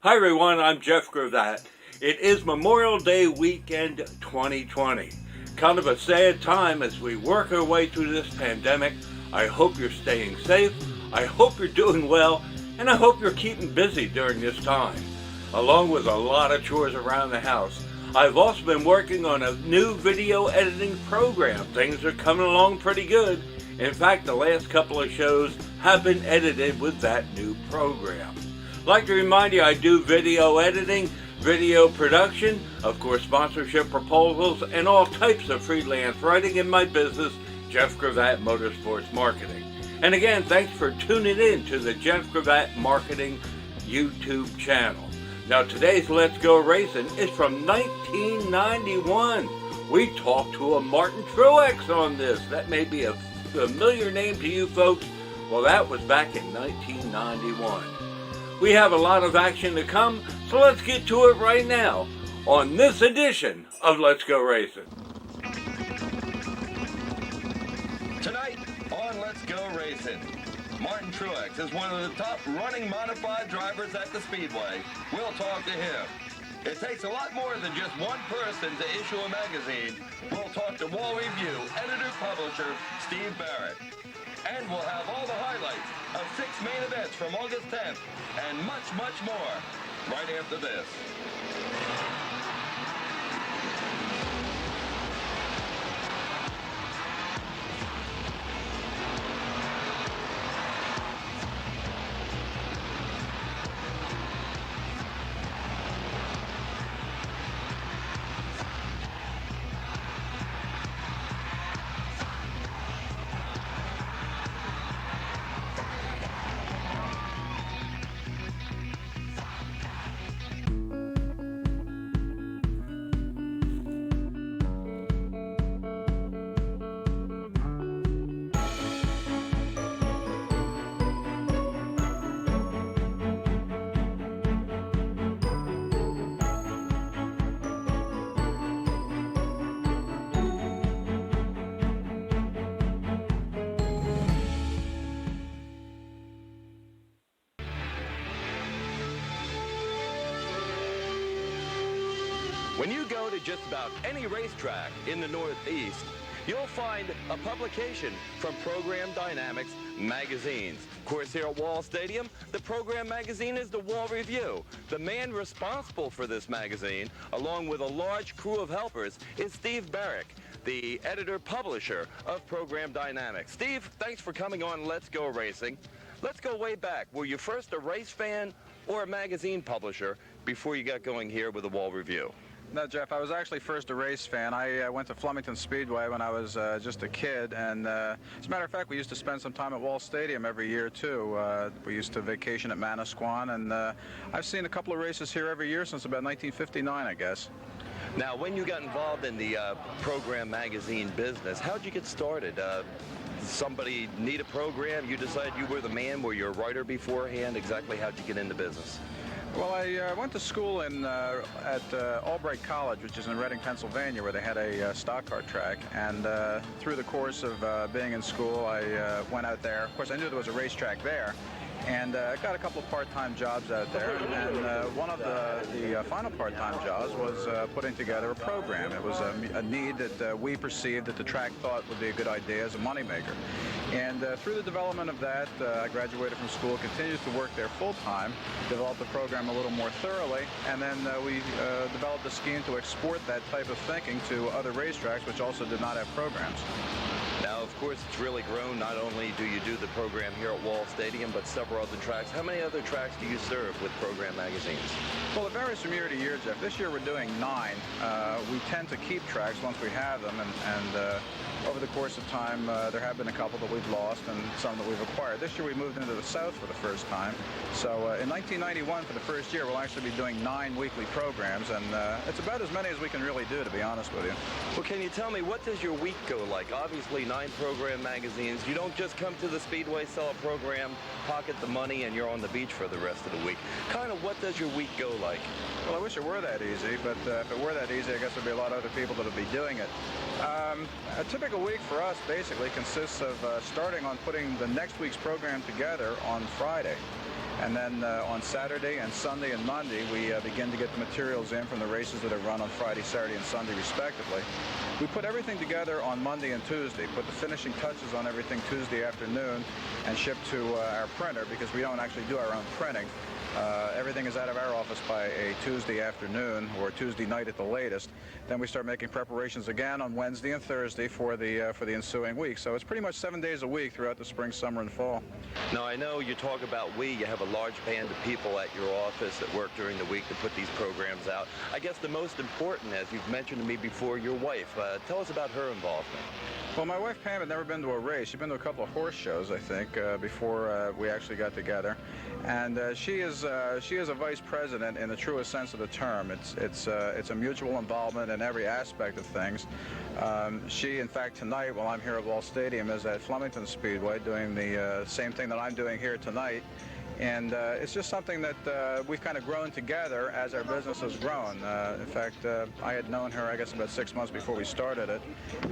Hi everyone, I'm Jeff Gravatt. It is Memorial Day weekend 2020. Kind of a sad time as we work our way through this pandemic. I hope you're staying safe, I hope you're doing well, and I hope you're keeping busy during this time. Along with a lot of chores around the house, I've also been working on a new video editing program. Things are coming along pretty good. In fact, the last couple of shows have been edited with that new program. I'd like to remind you I do video editing, video production, of course sponsorship proposals, and all types of freelance writing in my business, Jeff Gravatt Motorsports Marketing. And again, thanks for tuning in to the Jeff Gravatt Marketing YouTube channel. Now today's Let's Go Racing is from 1991. We talked to a Martin Truex on this. That may be a familiar name to you folks. Well, that was back in 1991. We have a lot of action to come, so let's get to it right now on this edition of Let's Go Racing. Tonight on Let's Go Racing, Martin Truex is one of the top running modified drivers at the Speedway. We'll talk to him. It takes a lot more than just one person to issue a magazine. We'll talk to Wall Review editor-publisher Steve Barrick. And we'll have all the highlights of 6 main events from August 10th and much, much more right after this. When you go to just about any racetrack in the Northeast, you'll find a publication from Program Dynamics magazines. Of course, here at Wall Stadium, the Program magazine is the Wall Review. The man responsible for this magazine, along with a large crew of helpers, is Steve Barrick, the editor-publisher of Program Dynamics. Steve, thanks for coming on Let's Go Racing. Let's go way back. Were you first a race fan or a magazine publisher before you got going here with the Wall Review? No, Jeff, I was actually first a race fan. I went to Flemington Speedway when I was just a kid, and as a matter of fact, we used to spend some time at Wall Stadium every year, too. We used to vacation at Manasquan, and I've seen a couple of races here every year since about 1959, I guess. Now, when you got involved in the Program magazine business, how'd you get started? Somebody need a program, you decided you were the man, were you a writer beforehand? Exactly how'd you get into business? Well, I went to school at Albright College, which is in Reading, Pennsylvania, where they had a stock car track. And through the course of being in school, I went out there. Of course, I knew there was a racetrack there. And I got a couple of part-time jobs out there, and one of the final part-time jobs was putting together a program. It was a need that we perceived that the track thought would be a good idea as a moneymaker. And through the development of that, I graduated from school, continued to work there full-time, developed the program a little more thoroughly, and then we developed a scheme to export that type of thinking to other racetracks which also did not have programs. Now, of course, it's really grown. Not only do you do the program here at Wall Stadium, but several other tracks. How many other tracks do you serve with Program magazines? Well, it varies from year to year, Jeff. This year we're doing 9. We tend to keep tracks once we have them, and over the course of time, there have been a couple that we've lost and some that we've acquired. This year we moved into the South for the first time. So in 1991, for the first year, we'll actually be doing 9 weekly programs, and it's about as many as we can really do, to be honest with you. Well, can you tell me, what does your week go like? Obviously, 9 Program magazines. You don't just come to the Speedway, sell a program, pocket the money, and you're on the beach for the rest of the week. Kind of what does your week go like? Well, I wish it were that easy, but if it were that easy, I guess there'd be a lot of other people that would be doing it. A typical week for us basically consists of starting on putting the next week's program together on Friday. And then on Saturday and Sunday and Monday, we begin to get the materials in from the races that are run on Friday, Saturday, and Sunday, respectively. We put everything together on Monday and Tuesday, put the finishing touches on everything Tuesday afternoon, and ship to our printer, because we don't actually do our own printing. Everything is out of our office by a Tuesday afternoon or Tuesday night at the latest. Then we start making preparations again on Wednesday and Thursday for the ensuing week. So it's pretty much 7 days a week throughout the spring, summer, and fall. Now, I know you talk about you have a large band of people at your office that work during the week to put these programs out. I guess the most important, as you've mentioned to me before, your wife. Tell us about her involvement. Well, my wife Pam had never been to a race. She'd been to a couple of horse shows, I think, before we actually got together. And she is a vice president in the truest sense of the term. It's a mutual involvement in every aspect of things. She, in fact, tonight, while I'm here at Wall Stadium, is at Flemington Speedway doing the same thing that I'm doing here tonight. And it's just something that we've kind of grown together as our business has grown. In fact, I had known her, I guess, about 6 months before we started it.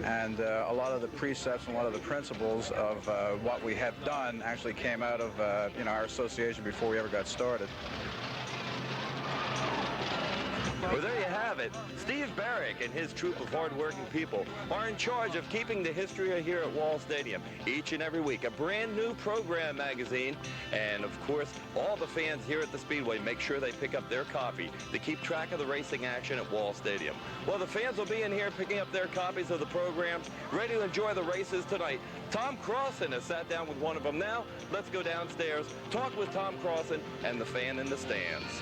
And a lot of the precepts and a lot of the principles of what we have done actually came out of our association before we ever got started. Well, there you have it. Steve Barrick and his troop of hard-working people are in charge of keeping the history here at Wall Stadium each and every week. A brand new program magazine. And, of course, all the fans here at the Speedway make sure they pick up their copy to keep track of the racing action at Wall Stadium. Well, the fans will be in here picking up their copies of the programs, ready to enjoy the races tonight. Tom Krause has sat down with one of them now. Let's go downstairs, talk with Tom Krause and the fan in the stands.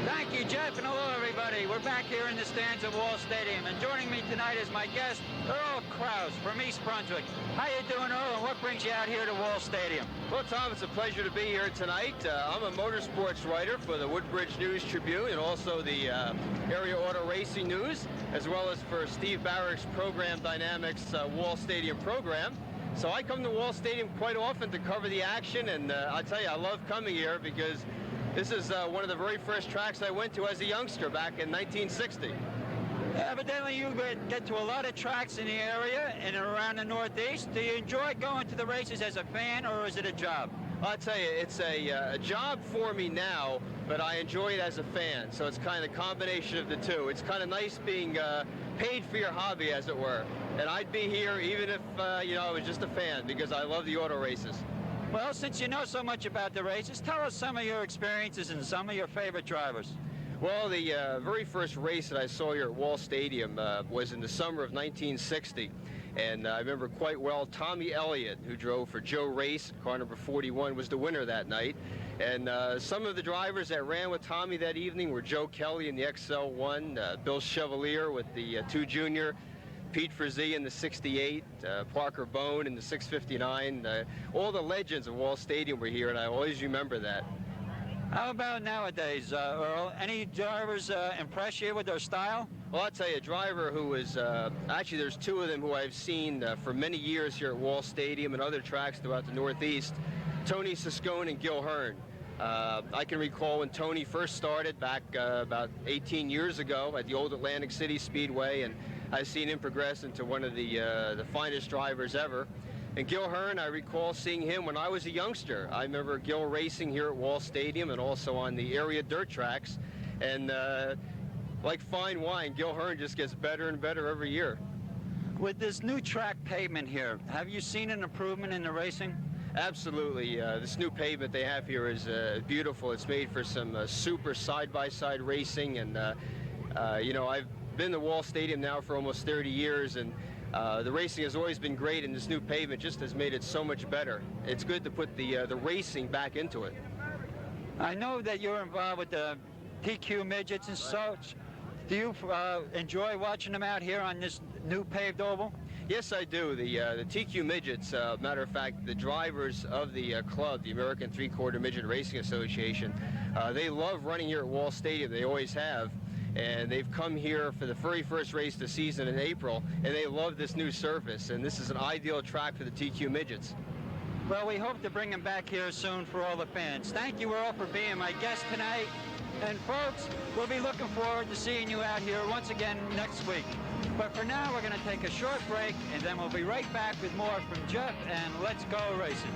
Thank you, Jeff, and hello, everybody. We're back here in the stands of Wall Stadium, and joining me tonight is my guest, Earl Krause from East Brunswick. How you doing, Earl, and what brings you out here to Wall Stadium? Well, Tom, it's a pleasure to be here tonight. I'm a motorsports writer for the Woodbridge News Tribune and also the Area Auto Racing News, as well as for Steve Barrack's Program Dynamics Wall Stadium program. So I come to Wall Stadium quite often to cover the action, and I tell you, I love coming here because this is one of the very first tracks I went to as a youngster back in 1960. Evidently, you get to a lot of tracks in the area and around the Northeast. Do you enjoy going to the races as a fan, or is it a job? I'll tell you, it's a job for me now, but I enjoy it as a fan. So it's kind of a combination of the two. It's kind of nice being paid for your hobby, as it were. And I'd be here even if, I was just a fan, because I love the auto races. Well, since you know so much about the races, tell us some of your experiences and some of your favorite drivers. Well, the very first race that I saw here at Wall Stadium was in the summer of 1960. And I remember quite well Tommy Elliott, who drove for Joe Race, car number 41, was the winner that night. And some of the drivers that ran with Tommy that evening were Joe Kelly in the XL1, Bill Chevalier with the 2 Junior, Pete Frazee in the 68, Parker Bone in the 659. All the legends of Wall Stadium were here, and I always remember that. How about nowadays, Earl? Any drivers impress you with their style? Well, I'll tell you, a driver who is, actually there's 2 of them who I've seen for many years here at Wall Stadium and other tracks throughout the Northeast, Tony Siscone and Gil Hearn. I can recall when Tony first started back about 18 years ago at the old Atlantic City Speedway, and I've seen him progress into one of the finest drivers ever. And Gil Hearn, I recall seeing him when I was a youngster. I remember Gil racing here at Wall Stadium and also on the area dirt tracks. And like fine wine, Gil Hearn just gets better and better every year. With this new track pavement here, have you seen an improvement in the racing? Absolutely. This new pavement they have here is beautiful. It's made for some super side-by-side racing. And, I've been to Wall Stadium now for almost 30 years, and the racing has always been great, and this new pavement just has made it so much better. It's good to put the racing back into it. I know that you're involved with the TQ midgets and such. Do you enjoy watching them out here on this new paved oval? Yes, I do. The TQ midgets, matter of fact, the drivers of the club, the American Three-Quarter Midget Racing Association, they love running here at Wall Stadium. They always have. And they've come here for the very first race of the season in April, and they love this new surface. And this is an ideal track for the TQ midgets. Well, we hope to bring them back here soon for all the fans. Thank you, Earl, for being my guest tonight. And folks, we'll be looking forward to seeing you out here once again next week. But for now, we're going to take a short break, and then we'll be right back with more from Jeff and Let's Go Racing.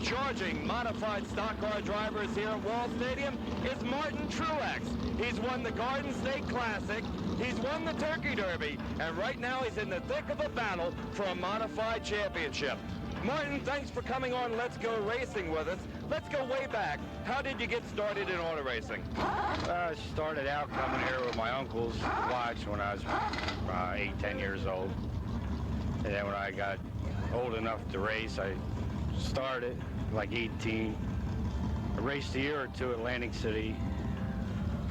charging modified stock car drivers here at Wall Stadium is Martin Truex. He's won the Garden State Classic, he's won the Turkey Derby, and right now he's in the thick of a battle for a modified championship. Martin, thanks for coming on Let's Go Racing with us. Let's go way back. How did you get started in auto racing? I started out coming here with my uncle's watch when I was 8, 10 years old. And then when I got old enough to race, I started like 18. I raced a year or two at Atlantic City,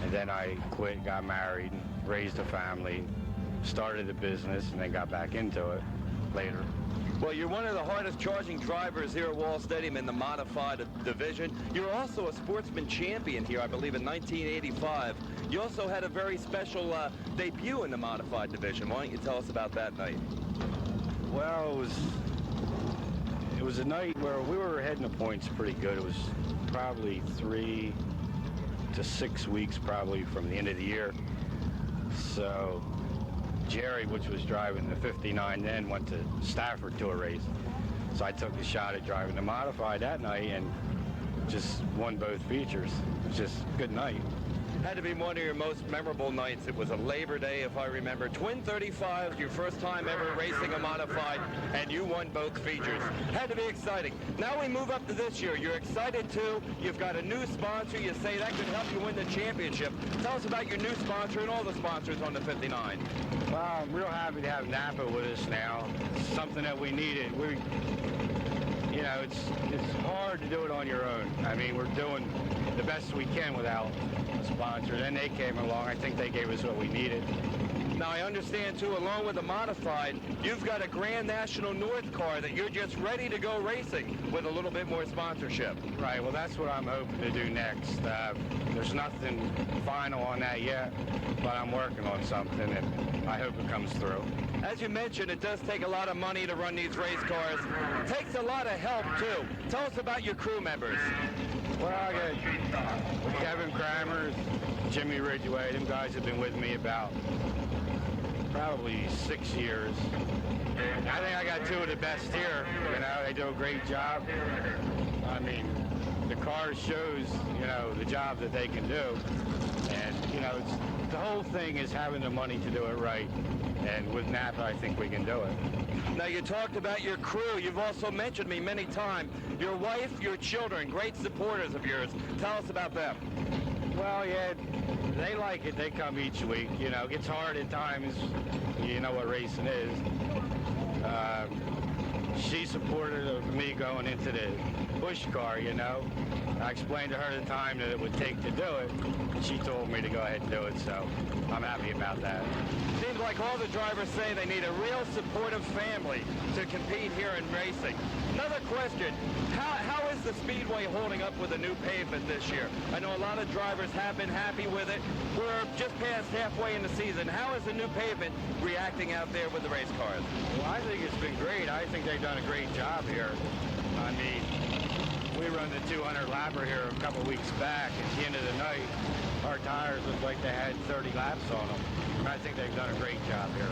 and then I quit, got married, raised a family, started a business, and then got back into it later. Well, you're one of the hardest charging drivers here at Wall Stadium in the modified division. You're also a sportsman champion here, I believe, in 1985. You also had a very special debut in the modified division. Why don't you tell us about that night? Well, it was a night where we were heading the points pretty good. It was probably 3 to 6 weeks probably from the end of the year. So Jerry, which was driving the 59 then, went to Stafford to a race. So I took a shot at driving the modified that night and just won both features. It was just a good night. Had to be one of your most memorable nights. It was a Labor Day, if I remember. Twin 35, your first time ever racing a modified, and you won both features. Had to be exciting. Now we move up to this year. You're excited too. You've got a new sponsor. You say that could help you win the championship. Tell us about your new sponsor and all the sponsors on the 59. Well, I'm real happy to have Napa with us now. It's something that we needed. You know, it's hard to do it on your own. I mean, we're doing the best we can without a sponsor. Then they came along. I think they gave us what we needed. Now, I understand, too, along with the modified, you've got a Grand National North car that you're just ready to go racing with a little bit more sponsorship. Right. Well, that's what I'm hoping to do next. There's nothing final on that yet, but I'm working on something, and I hope it comes through. As you mentioned, it does take a lot of money to run these race cars. It takes a lot of help, too. Tell us about your crew members. Well, I got Kevin Kramer, Jimmy Ridgway. Them guys have been with me about probably 6 years. I think I got two of the best here. You know, they do a great job. I mean, the car shows, you know, the job that they can do. And, you know, the whole thing is having the money to do it right. And with Napa, I think we can do it. Now, you talked about your crew. You've also mentioned me many times. Your wife, your children, great supporters of yours. Tell us about them. Well, yeah, they like it. They come each week. You know, it gets hard at times. You know what racing is. She supported of me going into the push car, you know. I explained to her the time that it would take to do it. She told me to go ahead and do it, so I'm happy about that. Seems like all the drivers say they need a real supportive family to compete here in racing. Another question, how is the Speedway holding up with the new pavement this year? I know a lot of drivers have been happy with it. We're just past halfway in the season. How is the new pavement reacting out there with the race cars? Well, I think it's been great. I think they've done a great job here. I mean, we run the 200 lapper here a couple weeks back. At the end of the night, our tires looked like they had 30 laps on them. And I think they've done a great job here.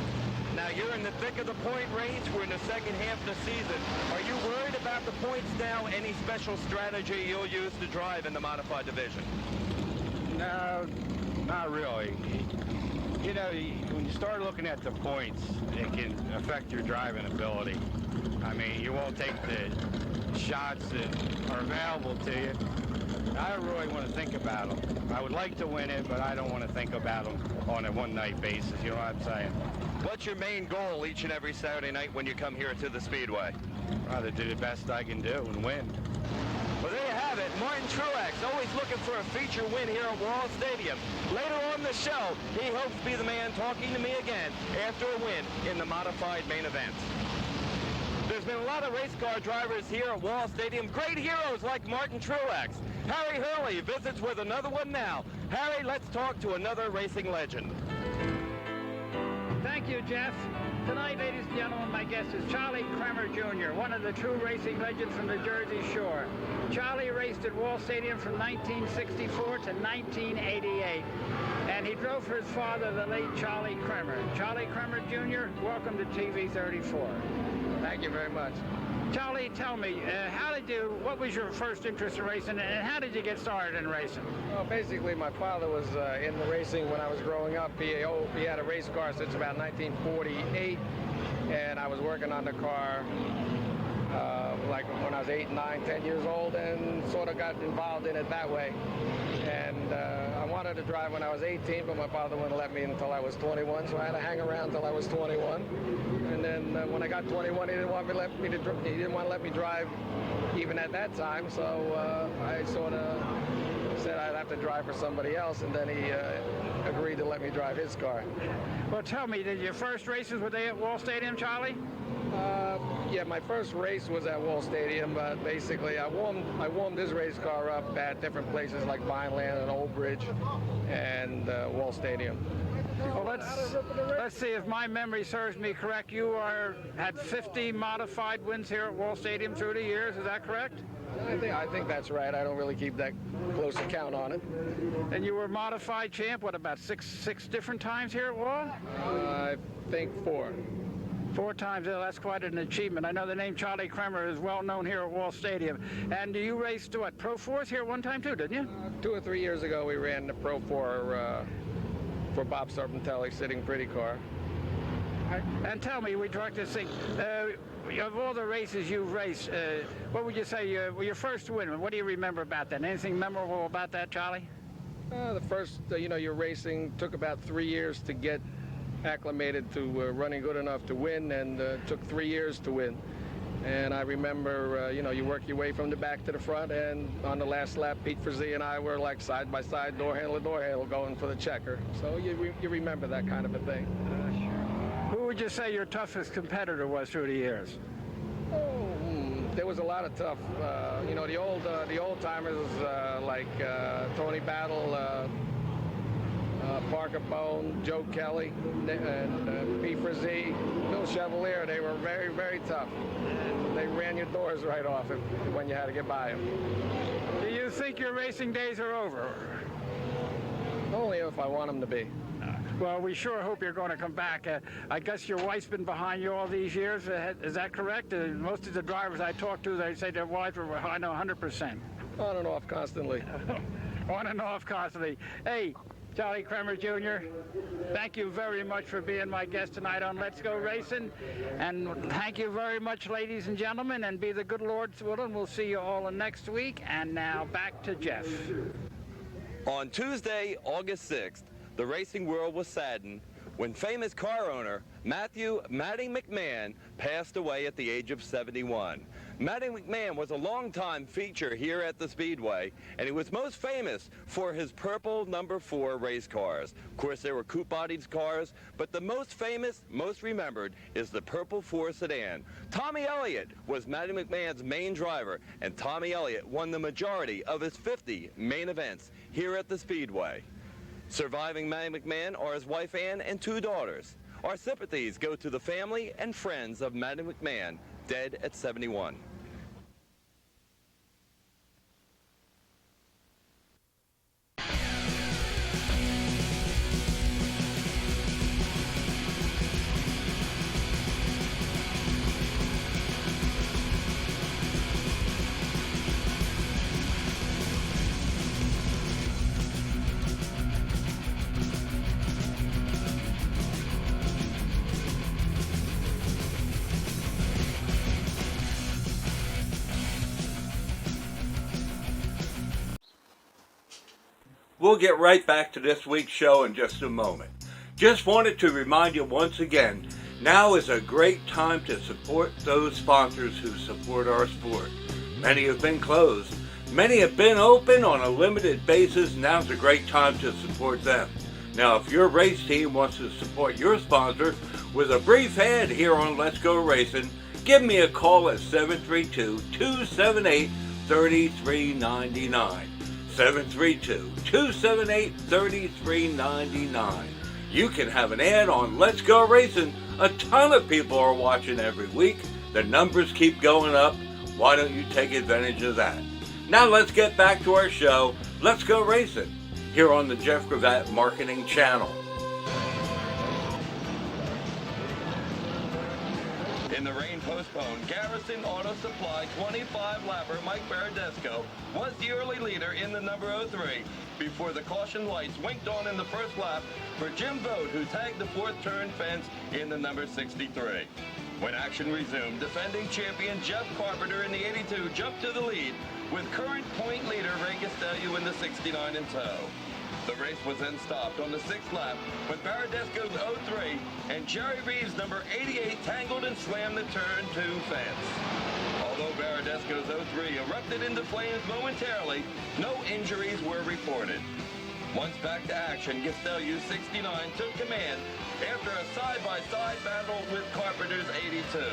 Now, you're in the thick of the point race. We're in the second half of the season. Are you worried about the points now? Any special strategy you'll use to drive in the modified division? No, not really. You know, when you start looking at the points, it can affect your driving ability. I mean, you won't take the shots that are available to you. I don't really want to think about them. I would like to win it, but I don't want to think about them on a one-night basis. You know what I'm saying? What's your main goal each and every Saturday night when you come here to the Speedway? To do the best I can do and win. Well, there you have it. Martin Truex, always looking for a feature win here at Wall Stadium. Later on the show, he hopes to be the man talking to me again after a win in the modified main event. There's been a lot of race car drivers here at Wall Stadium. Great heroes like Martin Truex. Harry Hurley visits with another one now. Harry, let's talk to another racing legend. Thank you, Jeff. Tonight, ladies and gentlemen, my guest is Charlie Kramer, Jr., one of the true racing legends from the Jersey Shore. Charlie raced at Wall Stadium from 1964 to 1988, and he drove for his father, the late Charlie Kramer. Charlie Kramer, Jr., welcome to TV 34. Thank you very much. Charlie, tell me, what was your first interest in racing, and how did you get started in racing? Well, basically, my father was in the racing when I was growing up. He had a race car since about 1948, and I was working on the car like when I was 8, 9, 10 years old, and sort of got involved in it that way. And I wanted to drive when I was 18, but my father wouldn't let me until I was 21, so I had to hang around until I was 21. And then when I got 21, he didn't want to let me drive even at that time, so I sort of said I'd have to drive for somebody else, and then he agreed to let me drive his car. Well, tell me, did your first races, were they at Wall Stadium, Charlie? Yeah, my first race was at Wall Stadium, but basically I warmed his race car up at different places like Vineland and Old Bridge and Wall Stadium. Well, let's see if my memory serves me correct. You had 50 modified wins here at Wall Stadium through the years. Is that correct? I think that's right. I don't really keep that close a count on it. And you were modified champ, what, about six different times here at Wall? I think 4. 4 times, that's quite an achievement. I know the name Charlie Kramer is well known here at Wall Stadium. And you raced, what, Pro 4s here one time too, didn't you? 2 or 3 years ago we ran the Pro 4 for Bob Serpentelli, sitting pretty car. And tell me, we'd like to see, of all the races you've raced, what would you say your first win? What do you remember about that? Anything memorable about that, Charlie? The first, your racing took about 3 years to get acclimated to running good enough to win, and took 3 years to win. And I remember, you work your way from the back to the front, and on the last lap, Pete Frazee and I were like side by side, door handle to door handle, going for the checker. So you remember that kind of a thing. Who would you say your toughest competitor was through the years? There was a lot of tough, the old timers like Tony Battle, Parker Bone, Joe Kelly, and Pete Frazee, Bill Chevalier. They were very, very tough. They ran your doors right off when you had to get by them. Do you think your racing days are over? Only if I want them to be. Well, we sure hope you're going to come back. I guess your wife's been behind you all these years. Is that correct? Most of the drivers I talk to, they say their wives were behind 100%. On and off constantly. On and off constantly. Hey, Charlie Kramer Jr., thank you very much for being my guest tonight on Let's Go Racing. And thank you very much, ladies and gentlemen, and be the good Lord's willing. We'll see you all next week. And now back to Jeff. On Tuesday, August 6th, the racing world was saddened when famous car owner Matthew "Matty" McMahon passed away at the age of 71. Matty McMahon was a longtime feature here at the Speedway, and he was most famous for his purple number 4 race cars. Of course, there were coupe-bodied cars, but the most famous, most remembered, is the purple 4 sedan. Tommy Elliott was Matty McMahon's main driver, and Tommy Elliott won the majority of his 50 main events here at the Speedway. Surviving Matty McMahon are his wife Ann and 2 daughters. Our sympathies go to the family and friends of Matty McMahon, dead at 71. We'll get right back to this week's show in just a moment. Just wanted to remind you once again, now is a great time to support those sponsors who support our sport. Many have been closed. Many have been open on a limited basis. Now's a great time to support them. Now, if your race team wants to support your sponsor with a brief ad here on Let's Go Racing, give me a call at 732-278-3399. 732-278-3399. You can have an ad on Let's Go Racing. A ton of people are watching every week. The numbers keep going up. Why don't you take advantage of that? Now let's get back to our show, Let's Go Racing, here on the Jeff Gravatt Marketing channel. In the rain postponed, Garrison Auto Supply 25-lapper Mike Baradesco was the early leader in the number 03 before the caution lights winked on in the first lap for Jim Vogt, who tagged the fourth turn fence in the number 63. When action resumed, defending champion Jeff Carpenter in the 82 jumped to the lead with current point leader Ray Gastello in the 69 in tow. The race was then stopped on the sixth lap with Baradesco's 03 and Jerry Reeves' number 88 tangled and slammed the turn 2 fence. Although Baradesco's 03 erupted into flames momentarily, no injuries were reported. Once back to action, Gastello's 69 took command after a side-by-side battle with Carpenter's 82.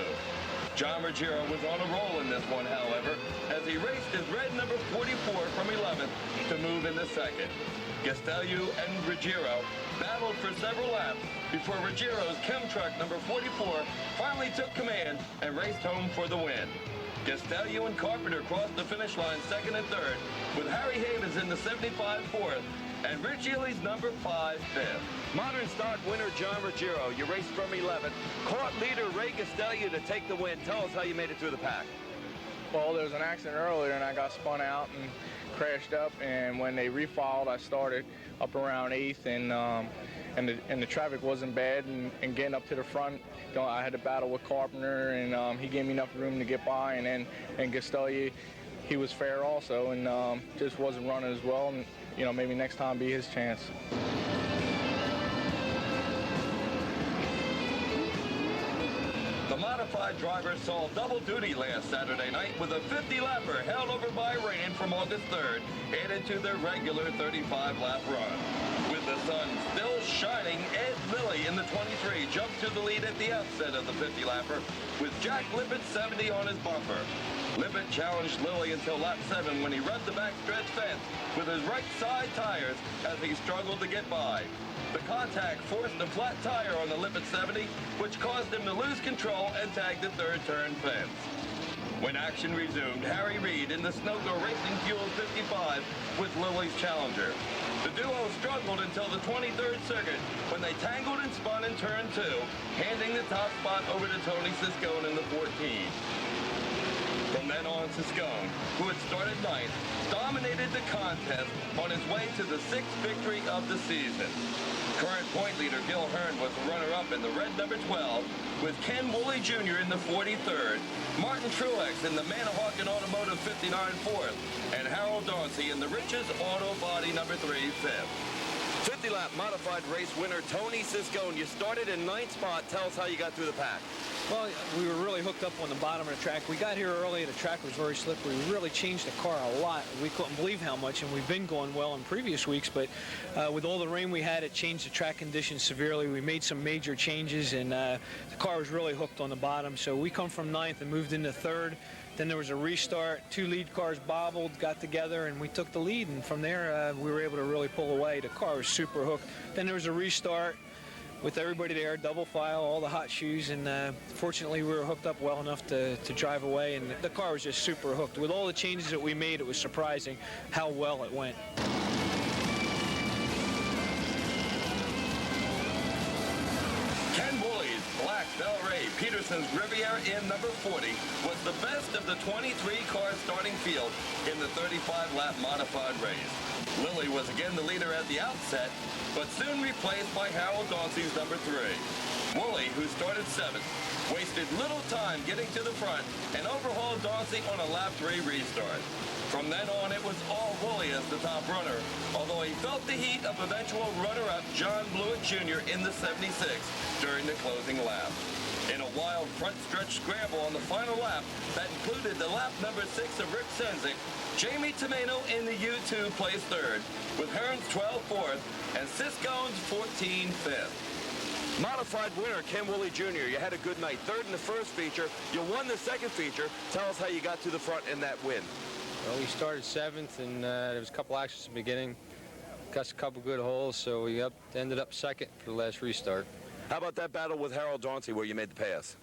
John Ruggiero was on a roll in this one, however, as he raced his red number 44 from 11th to move into second. Gastello and Ruggiero battled for several laps before Ruggiero's chem truck number 44 finally took command and raced home for the win. Gastello and Carpenter crossed the finish line second and third, with Harry Havens in the 75 fourth and Rich Ely's number 5 fifth. Modern stock winner John Ruggiero, you raced from 11th, caught leader Ray Gastello to take the win. Tell us how you made it through the pack. Well, there was an accident earlier and I got spun out and crashed up, and when they refollowed, I started up around 8th, and the traffic wasn't bad, and getting up to the front, I had to battle with Carpenter, and he gave me enough room to get by, and Gastello, he was fair also, and just wasn't running as well, and maybe next time be his chance. The modified driver saw double duty last Saturday night with a 50-lapper held over by rain from August 3rd, added to their regular 35-lap run. With the sun still shining, Ed Lilly in the 23 jumped to the lead at the outset of the 50-lapper with Jack Lippett's 70 on his bumper. Lippett challenged Lilly until lap 7 when he rubbed the backstretch fence with his right side tires as he struggled to get by. The contact forced a flat tire on the Lippett 70, which caused him to lose control and tag the third turn fence. When action resumed, Harry Reid in the Sunoco Racing Fuel 55 was Lilly's challenger. The duo struggled until the 23rd circuit when they tangled and spun in turn 2, handing the top spot over to Tony Siscone in the 14. From then on, Siscone, who had started 9th, dominated the contest on his way to the 6th victory of the season. Current point leader Gil Hearn was the runner-up in the red number 12, with Ken Woolley Jr. in the 43rd, Martin Truex in the Manahawkin Automotive 59 4th, and Harold Dauncey in the Riches Auto Body number 3 5th. 50-lap modified race winner Tony Siscone, you started in 9th spot. Tell us how you got through the pack. Well, we were really hooked up on the bottom of the track. We got here early, the track was very slippery. We really changed the car a lot. We couldn't believe how much, and we've been going well in previous weeks, but with all the rain we had, it changed the track conditions severely. We made some major changes, and the car was really hooked on the bottom. So we come from 9th and moved into 3rd. Then there was a restart. 2 lead cars bobbled, got together, and we took the lead. And from there, we were able to really pull away. The car was super hooked. Then there was a restart with everybody there, double file, all the hot shoes, and fortunately we were hooked up well enough to drive away, and the car was just super hooked. With all the changes that we made, it was surprising how well it went. Ken Woolley's Black Bel Ray Peterson's Riviera in number 40 was the best of the 23-car starting field in the 35-lap modified race. Lilly was again the leader at the outset, but soon replaced by Harold Dauncey's number 3. Woolley, who started 7th, wasted little time getting to the front and overhauled Dauncey on a lap 3 restart. From then on, it was all Woolley as the top runner, although he felt the heat of eventual runner-up John Blewett Jr. in the 76 during the closing lap. In a wild front stretch scramble on the final lap that included the lap number 6 of Rick Senzik, Jamie Tomeno in the U2 placed 3rd, with Hearn's 12 4th and Siscone's 14 5th. Modified winner Ken Woolley Jr., you had a good night. 3rd in the first feature, you won the second feature. Tell us how you got to the front in that win. Well, we started 7th, and there was a couple accidents at the beginning. Got a couple good holes, so we ended up 2nd for the last restart. How about that battle with Harold Dauncey where you made the pass?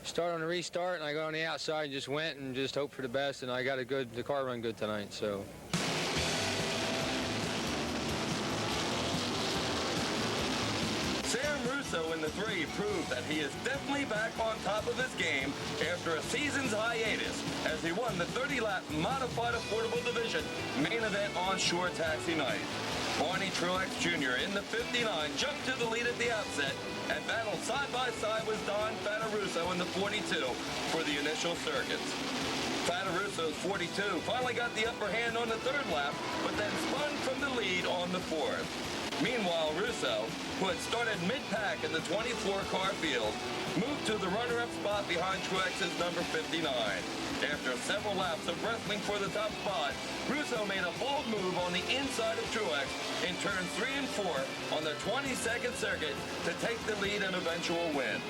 Started on the restart, and I got on the outside and just went and just hoped for the best, and I got the car run good tonight, so. Sam Russo in the 3 proved that he is definitely back on top of his game after a season's hiatus as he won the 30-lap modified affordable division main event on shore taxi night. Martin Truex Jr. in the 59 jumped to the lead at the outset and battled side by side with Don Fatarusso in the 42 for the initial circuits. Fatarusso's 42 finally got the upper hand on the 3rd lap, but then spun from the lead on the 4th. Meanwhile, Russo, who had started mid-pack in the 24-car field, moved to the runner-up spot behind Truex's number 59. After several laps of wrestling for the top spot, Russo made a bold move on the inside of Truex in turns 3 and 4 on the 22nd circuit to take the lead and eventual win.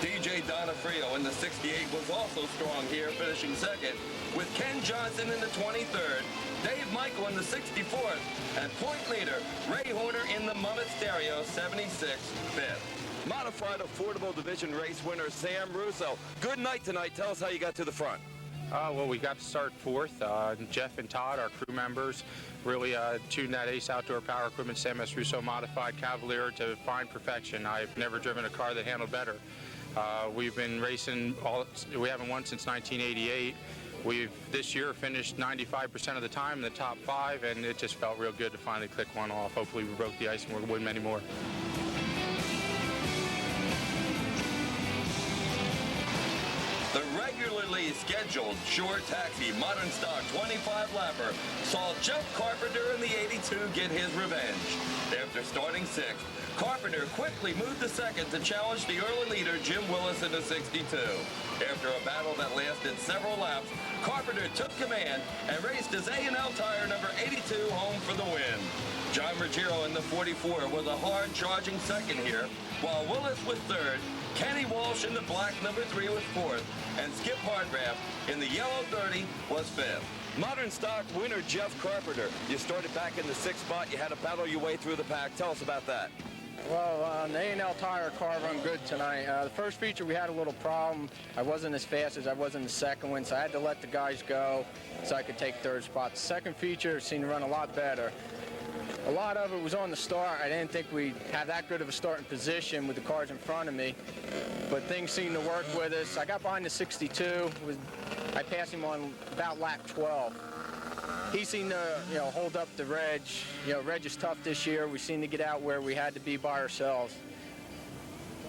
DJ Donofrio in the 68 was also strong here, finishing second, with Ken Johnson in the 23rd, Dave Michael in the 64th, and point leader Ray Horner in the Mummit Stereo 76 5th. Modified affordable division race winner Sam Russo. Good night tonight. Tell us how you got to the front. Well, we got to start 4th. Jeff and Todd, our crew members, really tuned that Ace Outdoor Power Equipment Sam S. Russo Modified Cavalier to fine perfection. I've never driven a car that handled better. We've been racing, we haven't won since 1988. We've this year finished 95% of the time in the top 5, and it just felt real good to finally click one off. Hopefully we broke the ice and we'll win many more. The regularly scheduled short taxi modern stock 25-lapper saw Jeff Carpenter in the 82 get his revenge. After starting 6th, Carpenter quickly moved to 2nd to challenge the early leader Jim Willis in the 62. After a battle that lasted several laps, Carpenter took command and raced his A&L tire number 82 home for the win. John Ruggiero in the 44 was a hard charging 2nd here, while Willis was 3rd, Kenny Walsh in the black number 3 was 4th, and Skip Hardgraff in the yellow 30 was 5th. Modern stock winner Jeff Carpenter. You started back in the 6th spot. You had to battle your way through the pack. Tell us about that. Well, the A&L tire car run good tonight. The first feature we had a little problem. I wasn't as fast as I was in the second one, so I had to let the guys go so I could take 3rd spot. The second feature seemed to run a lot better. A lot of it was on the start. I didn't think we'd have that good of a starting position with the cars in front of me, but things seemed to work with us. I got behind the 62. I passed him on about lap 12. He seemed to, hold up the Reg. Reg is tough this year. We seemed to get out where we had to be by ourselves.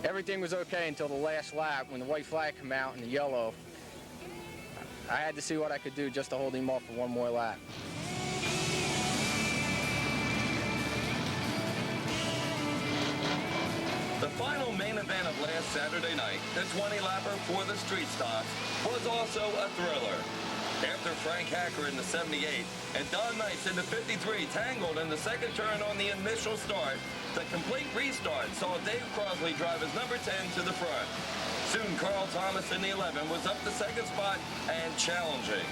Everything was okay until the last lap when the white flag came out and the yellow. I had to see what I could do just to hold him off for one more lap. The final main event of last Saturday night, the 20-lapper for the street stocks, was also a thriller. After Frank Hacker in the 78 and Don Nice in the 53 tangled in the second turn on the initial start, the complete restart saw Dave Crosley drive his number 10 to the front. Soon Carl Thomas in the 11 was up the 2nd spot and challenging.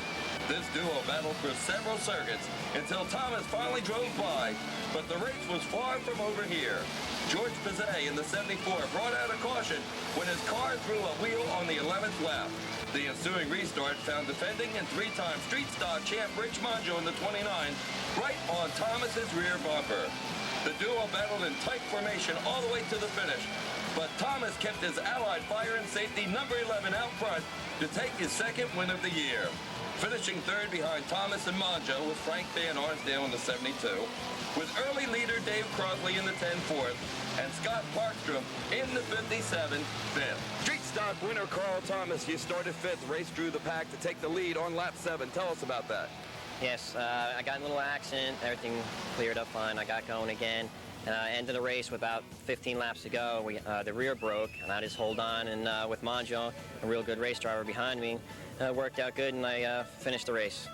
This duo battled for several circuits until Thomas finally drove by, but the race was far from over here. George Pizet in the 74 brought out a caution when his car threw a wheel on the 11th lap. The ensuing restart found defending and 3-time street stock champ Rich Monjo in the 29 right on Thomas's rear bumper. The duo battled in tight formation all the way to the finish, but Thomas kept his Allied Fire and Safety number 11 out front to take his 2nd win of the year. Finishing 3rd behind Thomas and Monjo was Frank Van Arsdale in the 72, with early leader Dave Crosley in the 10 4th, and Scott Parkstrom in the 57 5th. Street stock winner Carl Thomas, you started 5th, raced through the pack to take the lead on lap 7. Tell us about that. Yes, I got in a little accident. Everything cleared up fine. I got going again. Ended the race with about 15 laps to go. The rear broke, and I just hold on. And with Monjo, a real good race driver behind me, worked out good, and I finished the race.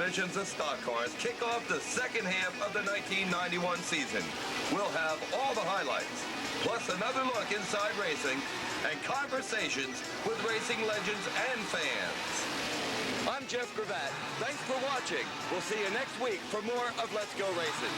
generations of stock cars kick off the second half of the 1991 season. We'll have all the highlights, plus another look inside racing and conversations with racing legends and fans. I'm Jeff Gravatt. Thanks for watching. We'll see you next week for more of Let's Go Racing.